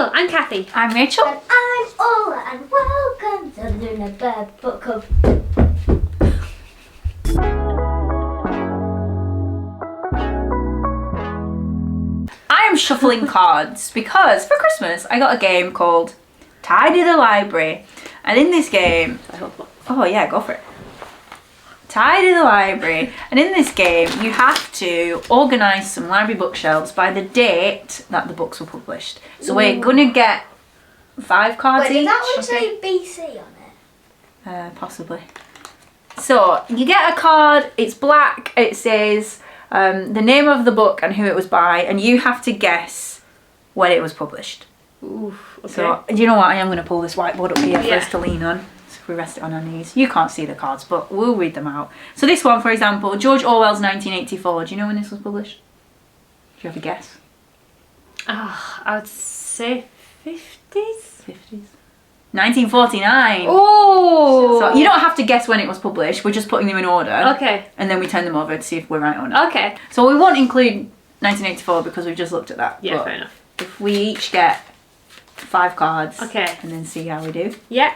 Hello, I'm Cathy. I'm Rachel. And I'm Ola, and welcome to Luna Bird Book of... I am shuffling cards because for Christmas I got a game called Tidy the Library. And in this game... Oh yeah, go for it. Tidy the Library. And in this game you have to organise some library bookshelves by the date that the books were published. So we're going to get 5 cards Wait, each. did that one say BC on it? Possibly. So you get a card, it's black, it says the name of the book and who it was by, and you have to guess when it was published. Ooh, okay. So do you know what, I am going to pull this whiteboard up here for us to lean on. So if we rest it on our knees. You can't see the cards, but we'll read them out. So this one, for example, George Orwell's 1984. Do you know when this was published? Do you have a guess? I would say 50s? 50s. 1949. Oh! So you don't have to guess when it was published, we're just putting them in order. Okay. And then we turn them over to see if we're right or not. Okay. So we won't include 1984 because we've just looked at that. Yeah, but fair enough. if we each get 5 cards, Okay. and then see how we do. Yeah.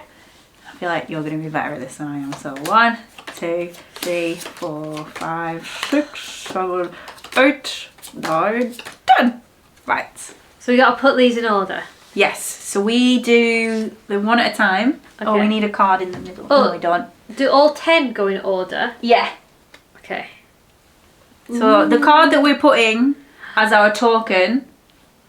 I feel like you're going to be better at this than I am. So 1, 2, 3, 4, 5, 6, 7, 8, 9, 10. Right. So we got to put these in order. Yes. So we do them one at a time. Okay. Oh, we need a card in the middle. Oh. No, we don't. Do all 10 go in order? Yeah. Okay. So the card that we're putting as our token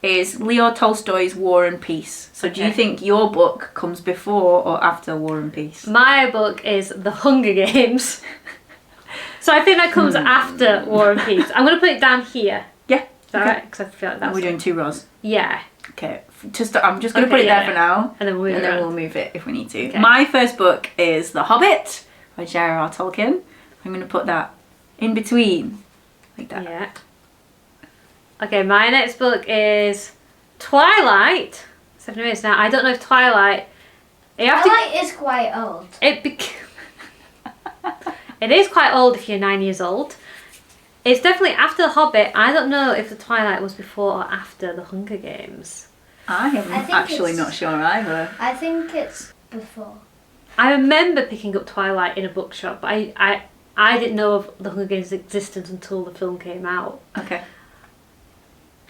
is Leo Tolstoy's War and Peace. So do you Okay. think your book comes before or after War and Peace? My book is The Hunger Games. So I think that comes after War and Peace. I'm going to put it down here. Yeah. Is that right? Because I feel like that's... We're doing 2 rows. Yeah. Okay. I'm just going to Okay, put it there yeah. for now. And then we'll move it if we need to. Okay. My first book is The Hobbit by J.R.R. Tolkien. I'm going to put that in between. Like that. Yeah. Okay, my next book is Twilight. 7 minutes now. I don't know if Twilight... You have to... Twilight is quite old. It is quite old if you're 9 years old. It's definitely after The Hobbit. I don't know if the Twilight was before or after The Hunger Games. I am I think actually it's- not sure either. I think it's before. I remember picking up Twilight in a bookshop, but I didn't know of The Hunger Games' existence until the film came out. Okay.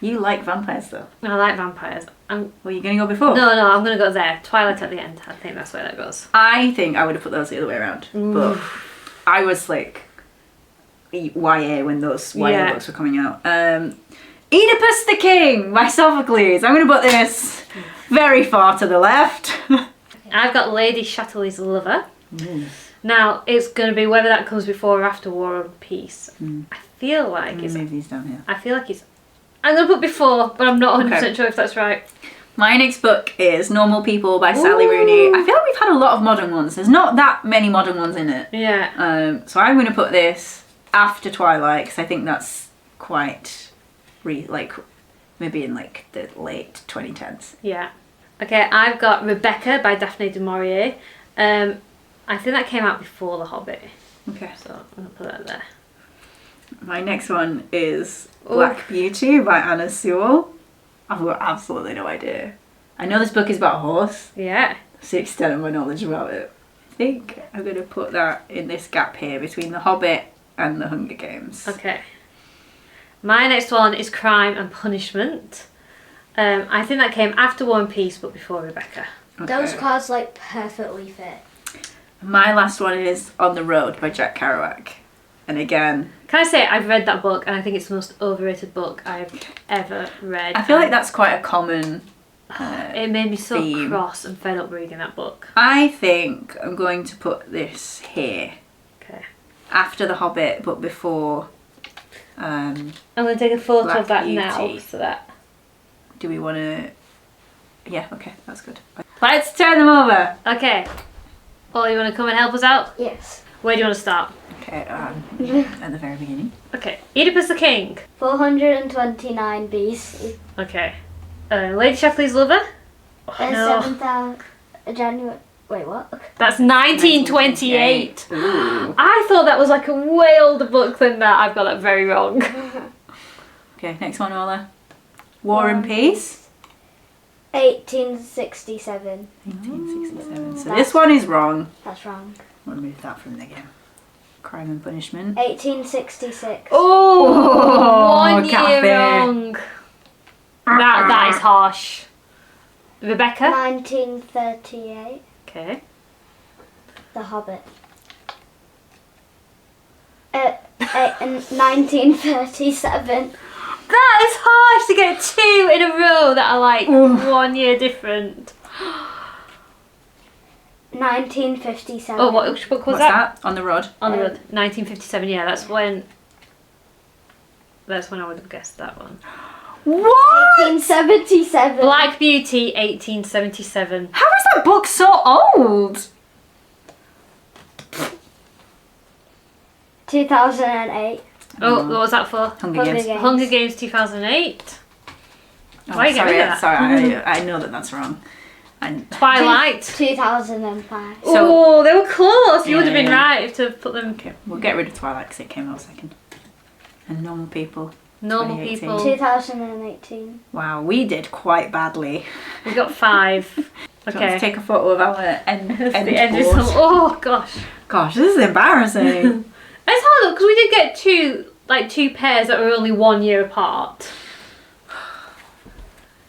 You like vampires though? I like vampires. Well, you're going to go before? No, I'm going to go there. Twilight at the end. I think that's where that goes. I think I would have put those the other way around. But I was like YA when those YA books were coming out. Oedipus the King by Sophocles. I'm going to put this very far to the left. I've got Lady Chatterley's Lover. Now, it's going to be whether that comes before or after War and Peace. I feel like it's... Move these down here. I feel like it's... I'm going to put before, but I'm not 100% sure if that's right. My next book is Normal People by Sally Rooney. I feel like we've had a lot of modern ones. There's not that many modern ones in it. Yeah. So I'm going to put this after Twilight because I think that's quite maybe in like the late 2010s. Yeah. Okay, I've got Rebecca by Daphne du Maurier. I think that came out before The Hobbit. Okay. So I'm going to put that there. My next one is Black Beauty by Anna Sewell. I've got absolutely no idea. I know this book is about a horse. Yeah. That's the extent of my knowledge about it. I think I'm going to put that in this gap here between The Hobbit and The Hunger Games. Okay. My next one is Crime and Punishment. I think that came after War and Peace, but before Rebecca. Okay. Those cards like perfectly fit. My last one is On the Road by Jack Kerouac. And again... Can I say, I've read that book and I think it's the most overrated book I've ever read. I feel like that's quite a common it made me so theme. cross and fed up reading that book. I think I'm going to put this here. Okay. After The Hobbit, but before... I'm going to take a photo Black of that Beauty. now. So that... Do we want to... Yeah, okay, that's good. Let's turn them over. Okay. Paul, you want to come and help us out? Yes. Where do you want to start? Okay, at the very beginning. Okay. Oedipus the King. 429 BC. Okay. Lady Chatterley's Lover. Oh, no. 7,000 January. Wait, what? That's 1928. Ooh. I thought that was like a way older book than that. I've got that very wrong. Okay, next one, Ola. War and Peace. 1867. 1867. So this one is wrong. That's wrong. I'll remove that from the game. Crime and Punishment. 1866. Oh, 1 year Cathy. wrong. That is harsh. Rebecca? 1938. Okay. The Hobbit. 1937. That is harsh to get 2 in a row that are like 1 year different. 1957. Oh, what book was What's that? that? On the Road. On the Road. 1957, yeah, that's when I would have guessed that one. What? 1877. Black Beauty, 1877. How is that book so old? 2008. Oh, what was that for? Hunger Games. Hunger Games 2008. Oh, Why are you getting rid of that? Sorry, I know that's wrong. And Twilight. 2005. Oh, they were close. You would have been Yeah. right to put them. okay, we'll get rid of Twilight because it came out second. And Normal People. Normal 2018. people. 2018. Wow, we did quite badly. We got 5. Do you want Okay. to take a photo of our end That's the end board? result. Oh gosh. Gosh, this is embarrassing. It's hard because we did get two pairs that were only 1 year apart.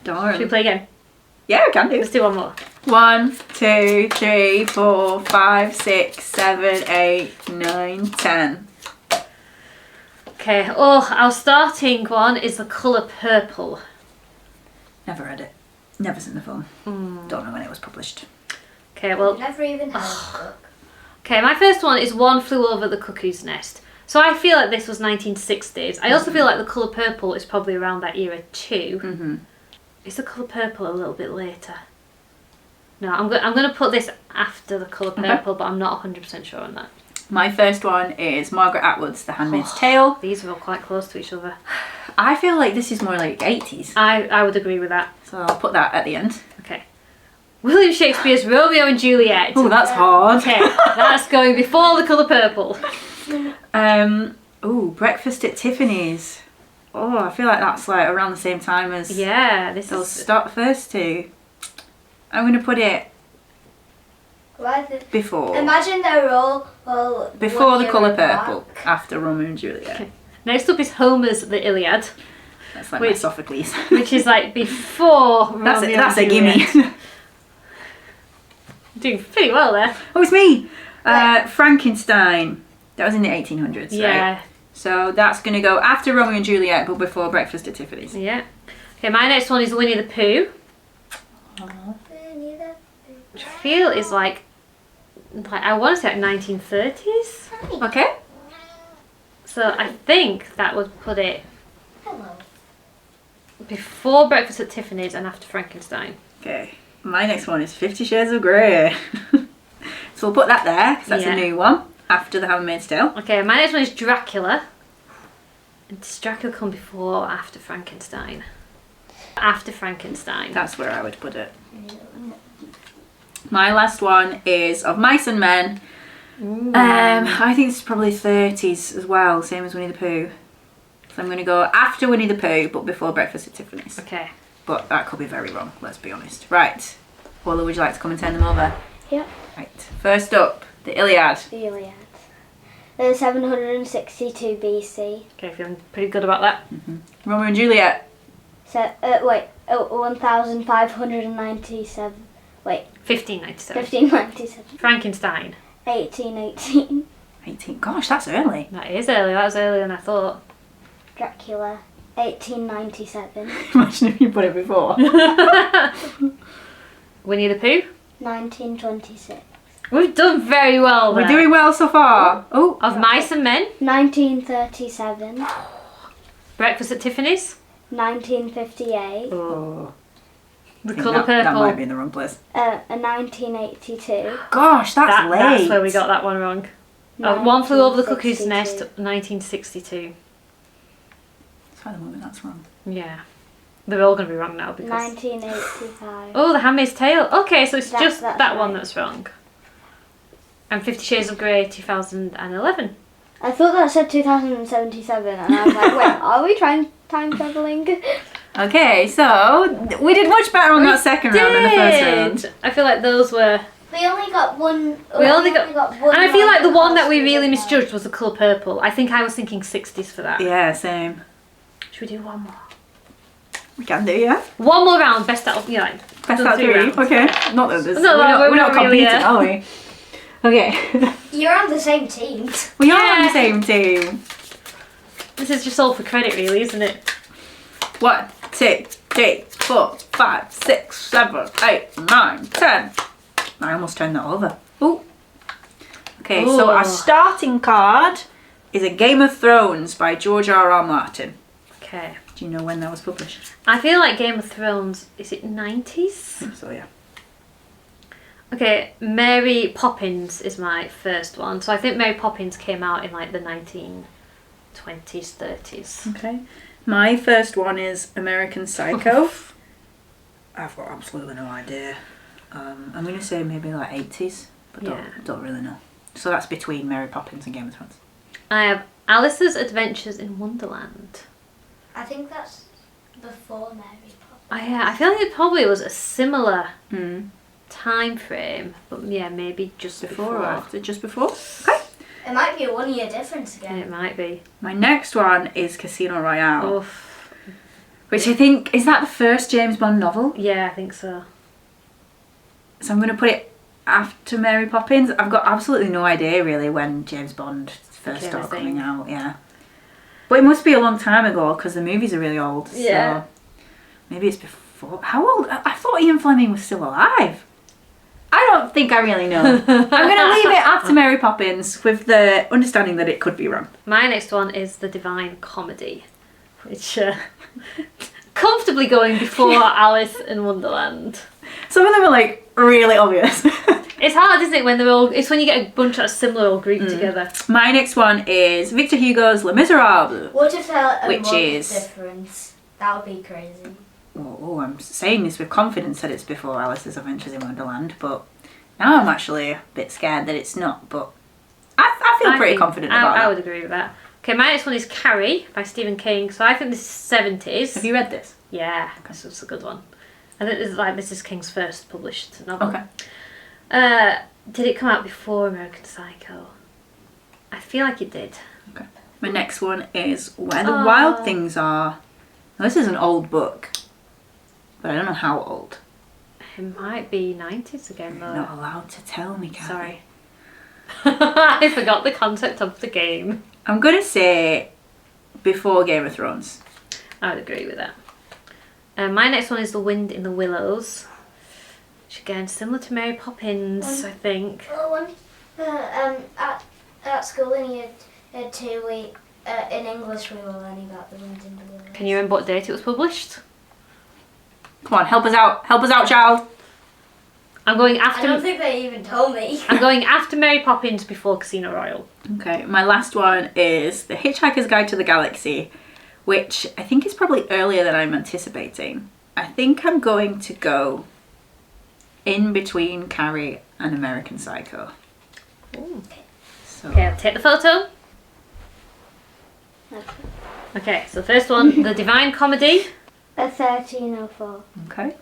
Darn. Should we play again? Yeah, I can do. Let's do one more. 1, 2, 3, 4, 5, 6, 7, 8, 9, 10. Okay. Oh, our starting one is the colour purple. Never read it. Never seen the film. Don't know when it was published. Okay. Well. Never even heard of the book. Okay. My first one is One Flew Over the Cuckoo's Nest. So I feel like this was 1960s. I also feel like the colour purple is probably around that era too. Mm-hmm. Is the colour purple a little bit later? No, I'm going to put this after the colour purple, but I'm not 100% sure on that. My first one is Margaret Atwood's The Handmaid's Tale. These are all quite close to each other. I feel like this is more like 80s. I would agree with that. So I'll put that at the end. Okay. William Shakespeare's Romeo and Juliet. Oh, that's hard. Okay, that's going before the colour purple. Breakfast at Tiffany's. Oh, I feel like that's like around the same time as Yeah, this those is... first two. I'm going to put it before. Imagine they're all Before one the year colour apart. purple, after Romeo and Juliet. Okay. Next up is Homer's The Iliad, That's like my Sophocles. which is like before That's Romeo a and Juliet. gimme. Doing pretty well there. Oh, it's me! Frankenstein. That was in the 1800s, Yeah. right? So that's going to go after Romeo and Juliet, but before Breakfast at Tiffany's. Yeah. Okay, my next one is Winnie the Pooh, which I feel is like I want to say like 1930s. Okay. So I think that would put it Hello. before Breakfast at Tiffany's and after Frankenstein. Okay. My next one is 50 Shades of Grey. So we'll put that there, because that's Yeah. a new one, after The Handmaid's Tale. Okay, my next one is Dracula. And does Dracula come before or after Frankenstein? After Frankenstein. That's where I would put it. My last one is Of Mice and Men. I think it's probably 30s as well, same as Winnie the Pooh. So I'm going to go after Winnie the Pooh, but before Breakfast at Tiffany's. Okay. But that could be very wrong, let's be honest. Right. Walla, would you like to come and turn them over? Yep. Right. First up, the Iliad. The Iliad. 762 BC. Okay, feeling pretty good about that. Romeo and Juliet. So, 1597. Wait, 1597. 1597. Frankenstein. 1818. 18. Gosh, that's early. That is early. That was earlier than I thought. Dracula. 1897. Imagine if you put it before. Winnie the Pooh. 1926. We've done very well there. We're doing well so far. Oh, Of Mice and Men. 1937. Breakfast at Tiffany's. 1958. Oh. The I think colour that purple. might be in the wrong place. 1982. Gosh, that's late. That's where we got that one wrong. One Flew Over the Cuckoo's 1962. Nest, 1962. That's why the moment that's wrong. Yeah. They're all going to be wrong now because... 1985. Oh, The Handmaid's Tale. Okay, so it's That's just that one right. that's wrong. And 50 Shades of Grey, 2011. I thought that said 2077, and I was like, wait, are we trying time traveling? Okay, so we did much better on that second round than the first round. I feel like those were. We only got one. We only got one. And I feel like the one that we because really didn't misjudged was the colour purple. I think I was thinking 60s for that. Yeah, same. Should we do one more? We can do, yeah. One more round, best out of, you know. Best out of 3. rounds. Okay. Not that this. No, we're not really, competing, are we? Okay. You're on the same team. We are on the same team. This is just all for credit, really, isn't it? 1, 2, 3, 4, 5, 6, 7, 8, 9, 10. I almost turned that over. Ooh. Okay, so our starting card is A Game of Thrones by George R.R. Martin. Okay. Do you know when that was published? I feel like Game of Thrones, is it 90s? So yeah. Okay, Mary Poppins is my first one. So I think Mary Poppins came out in like the 1920s, 30s. Okay. My first one is American Psycho. I've got absolutely no idea. I'm going to say maybe like 80s, but don't really know. So that's between Mary Poppins and Game of Thrones. I have Alice's Adventures in Wonderland. I think that's before Mary Poppins. Oh, yeah, I feel like it probably was a similar time frame, but yeah, maybe just before or after. Just before? Okay. It might be a 1 year difference again. It might be. My next one is Casino Royale. Oof. Which I think, is that the first James Bond novel? Yeah, I think so. So I'm going to put it after Mary Poppins. I've got absolutely no idea really when James Bond first started coming out. Yeah. But it must be a long time ago because the movies are really old. Yeah. So maybe it's before. How old? I thought Ian Fleming was still alive. I don't think I really know. I'm going to leave it after Mary Poppins with the understanding that it could be wrong. My next one is The Divine Comedy, which comfortably going before Alice in Wonderland. Some of them are like really obvious. It's hard, isn't it, when they're all... It's when you get a bunch that's similar all grouped together. My next one is Victor Hugo's Les Miserables. What if there was a Which month is... difference? That would be crazy. Oh, I'm saying this with confidence that it's before Alice's Adventures in Wonderland, but now I'm actually a bit scared that it's not, but I feel pretty confident about that. I would agree with that. Okay, my next one is Carrie by Stephen King, so I think this is 70s. Have you read this? Yeah, this was a good one. I think this is King's first published novel. Okay. Did it come out before American Psycho? I feel like it did. Okay. My next one is Where the Wild Things Are. Now, this is an old book, but I don't know how old. It might be 90s again, though. You're not allowed to tell me, Cathy. Sorry. I forgot the concept of the game. I'm going to say before Game of Thrones. I would agree with that. My next one is The Wind in the Willows. Which again, similar to Mary Poppins, I think. At school in year 2, in English we were learning about the wind in the willows. Can you remember what date it was published? Come on, help us out. Help us out, child. I'm going after... I don't think they even told me. I'm going after Mary Poppins before Casino Royale. Okay, my last one is The Hitchhiker's Guide to the Galaxy, which I think is probably earlier than I'm anticipating. I think I'm going to go in between Carrie and American Psycho. Ooh. So. Okay, I'll take the photo. Okay, so the first one, The Divine Comedy. 1304. Okay.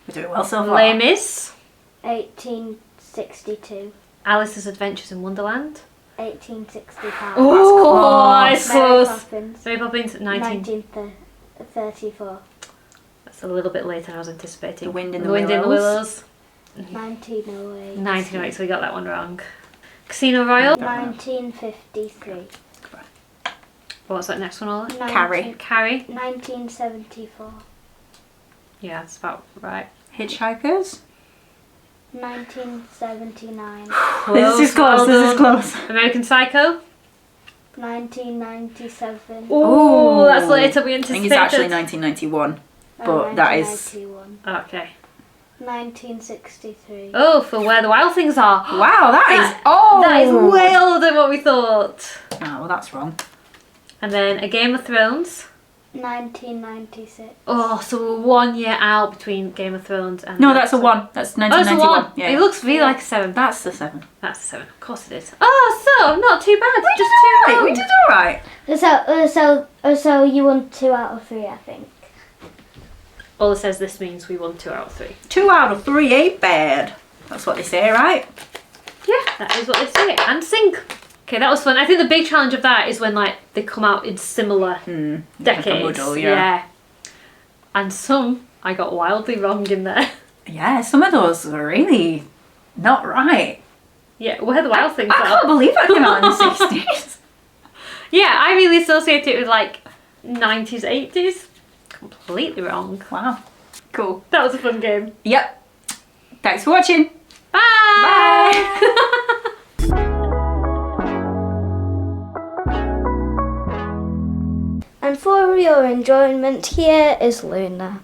We're doing well so far. Les Mis. 1862. Alice's Adventures in Wonderland. 1865. Oh, it's Mary close. Poppins. Mary Poppins, 1934. That's a little bit later than I was anticipating. The Wind in the Willows. 1908. 1908, so we got that one wrong. Casino Royale. 1953. What's that next one, Ola? Carrie. 1974. Yeah, that's about right. Hitchhikers. 1979. This is close. This is close. American Psycho. 1997. Oh, that's later we I anticipated. think it's actually 1991, but that is... 1991. Okay. 1963. Oh, for Where the Wild Things Are. Wow, that is old. That is way older than what we thought. Oh, well, that's wrong. And then A Game of Thrones. 1996. Oh, so we're 1 year out between Game of Thrones and... No, that's a 1. That's Oh, it's a 1991. 1. Yeah. It looks really like a 7. That's the 7. That's a 7. Of course it is. Oh, so not too bad. Just We 2 did alright. So you won 2 out of 3, I think. All it says this means we won 2 out of 3. 2 out of 3 ain't bad. That's what they say, right? Yeah, that is what they say. And sync. Okay, that was fun. I think the big challenge of that is when like they come out in similar decades. Like a muddle, yeah. And some I got wildly wrong in there. Yeah, some of those are really not right. Yeah, where the wild things I are. can't believe that came out in the 60s. Yeah, I really associate it with like 90s, 80s. Completely wrong. Wow. Cool. That was a fun game. Yep. Thanks for watching. Bye! And for your enjoyment, here is Luna.